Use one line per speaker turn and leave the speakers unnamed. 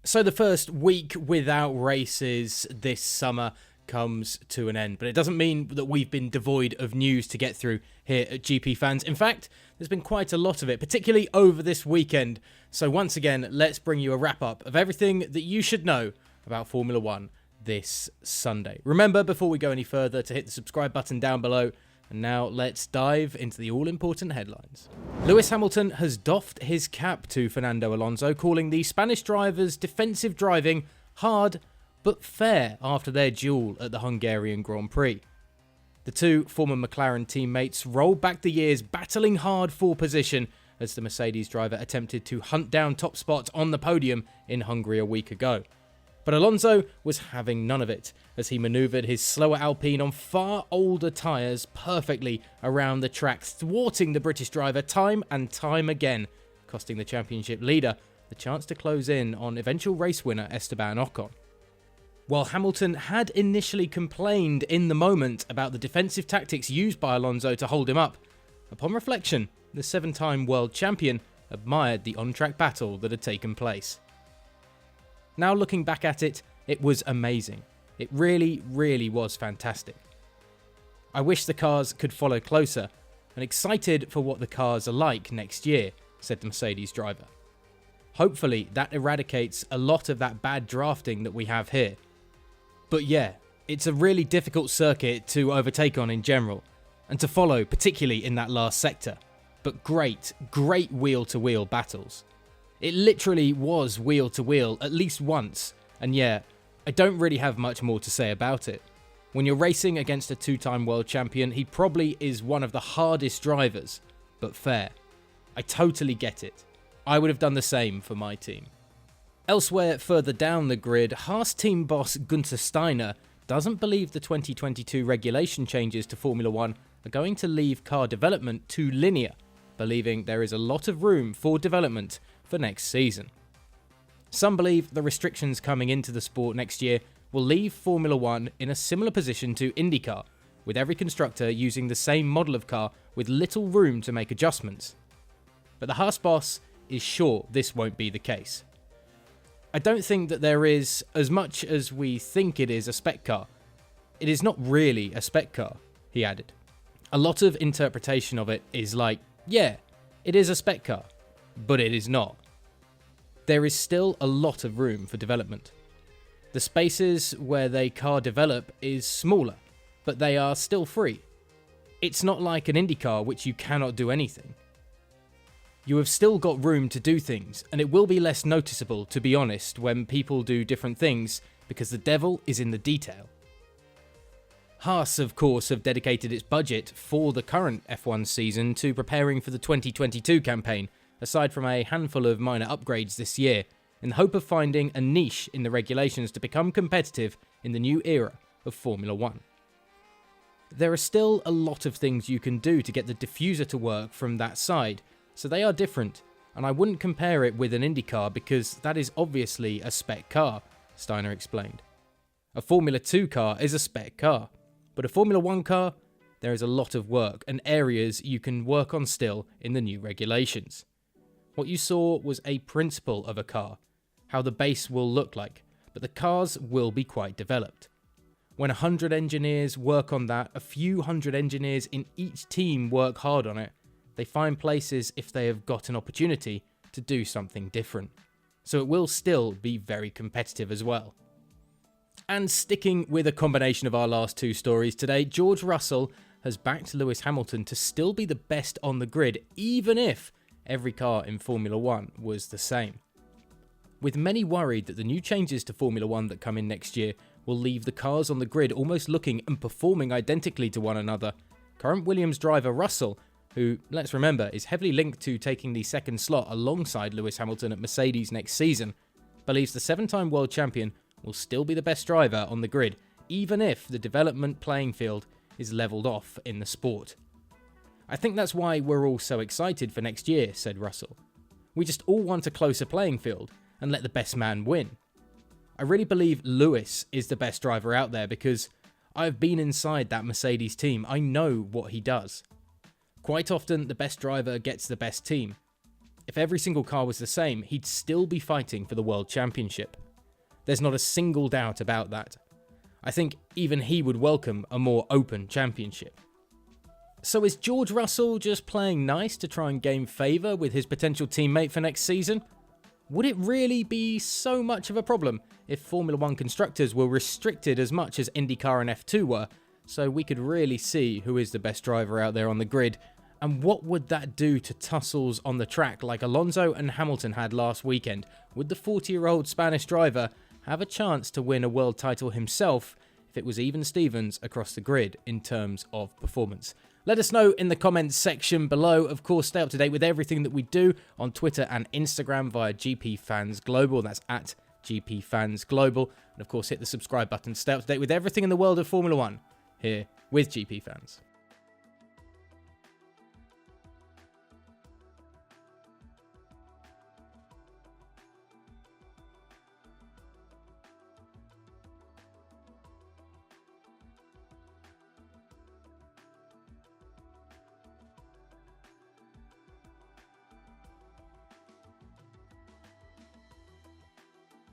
So the first week without races this summer comes to an end, but it doesn't mean that we've been devoid of news to get through here at GPFans. In fact, there's been quite a lot of it, particularly over this weekend. So once again, let's bring you a wrap-up of everything that you should know about Formula One this Sunday. Remember, before we go any further, to hit the subscribe button down below. And now let's dive into the all-important headlines. Lewis Hamilton has doffed his cap to Fernando Alonso, calling the Spanish driver's defensive driving hard but fair after their duel at the Hungarian Grand Prix. The two former McLaren teammates rolled back the years, battling hard for position as the Mercedes driver attempted to hunt down top spot on the podium in Hungary a week ago. But Alonso was having none of it, as he manoeuvred his slower Alpine on far older tyres perfectly around the track, thwarting the British driver time and time again, costing the championship leader the chance to close in on eventual race winner Esteban Ocon. While Hamilton had initially complained in the moment about the defensive tactics used by Alonso to hold him up, upon reflection, the seven-time world champion admired the on-track battle that had taken place. Now looking back at it, it was amazing. It really, really was fantastic. I wish the cars could follow closer, and excited for what the cars are like next year, said the Mercedes driver. Hopefully that eradicates a lot of that bad drafting that we have here. But yeah, it's a really difficult circuit to overtake on in general, and to follow, particularly in that last sector. But great wheel-to-wheel battles. It literally was wheel-to-wheel at least once, and yeah, I don't really have much more to say about it. When you're racing against a two-time world champion, he probably is one of the hardest drivers, but fair. I totally get it. I would have done the same for my team. Elsewhere further down the grid, Haas team boss Guenther Steiner doesn't believe the 2022 regulation changes to Formula One are going to leave car development too linear, believing there is a lot of room for development for next season. Some believe the restrictions coming into the sport next year will leave Formula One in a similar position to IndyCar, with every constructor using the same model of car with little room to make adjustments. But the Haas boss is sure this won't be the case. I don't think that there is, as much as we think it is a spec car. It is not really a spec car, he added. A lot of interpretation of it is like, yeah, it is a spec car, but it is not. There is still a lot of room for development. The spaces where they car develop is smaller, but they are still free. It's not like an IndyCar which you cannot do anything. You have still got room to do things, and it will be less noticeable, to be honest, when people do different things, because the devil is in the detail. Haas, of course, have dedicated its budget for the current F1 season to preparing for the 2022 campaign, aside from a handful of minor upgrades this year, in the hope of finding a niche in the regulations to become competitive in the new era of Formula One. There are still a lot of things you can do to get the diffuser to work from that side, so they are different, and I wouldn't compare it with an IndyCar because that is obviously a spec car, Steiner explained. A Formula 2 car is a spec car, but a Formula 1 car, there is a lot of work and areas you can work on still in the new regulations. What you saw was a principle of a car, how the base will look like, but the cars will be quite developed. When 100 engineers work on that, a few hundred engineers in each team work hard on it, they find places if they have got an opportunity to do something different. So it will still be very competitive as well. And sticking with a combination of our last two stories today, George Russell has backed Lewis Hamilton to still be the best on the grid, even if every car in Formula One was the same. With many worried that the new changes to Formula One that come in next year will leave the cars on the grid almost looking and performing identically to one another, current Williams driver Russell, who, let's remember, is heavily linked to taking the second slot alongside Lewis Hamilton at Mercedes next season, believes the seven-time world champion will still be the best driver on the grid, even if the development playing field is levelled off in the sport. I think that's why we're all so excited for next year, said Russell. We just all want a closer playing field and let the best man win. I really believe Lewis is the best driver out there because I've been inside that Mercedes team. I know what he does. Quite often, the best driver gets the best team. if every single car was the same, he'd still be fighting for the World Championship. There's not a single doubt about that. I think even he would welcome a more open championship. So is George Russell just playing nice to try and gain favour with his potential teammate for next season? Would it really be so much of a problem if Formula 1 constructors were restricted as much as IndyCar and F2 were, so we could really see who is the best driver out there on the grid? And what would that do to tussles on the track like Alonso and Hamilton had last weekend? Would the 40-year-old Spanish driver have a chance to win a world title himself if it was even Stevens across the grid in terms of performance? Let us know in the comments section below. Of course, stay up to date with everything that we do on Twitter and Instagram via GPFans Global. That's at GPFans Global. And of course, hit the subscribe button to stay up to date with everything in the world of Formula 1 here with GPFans.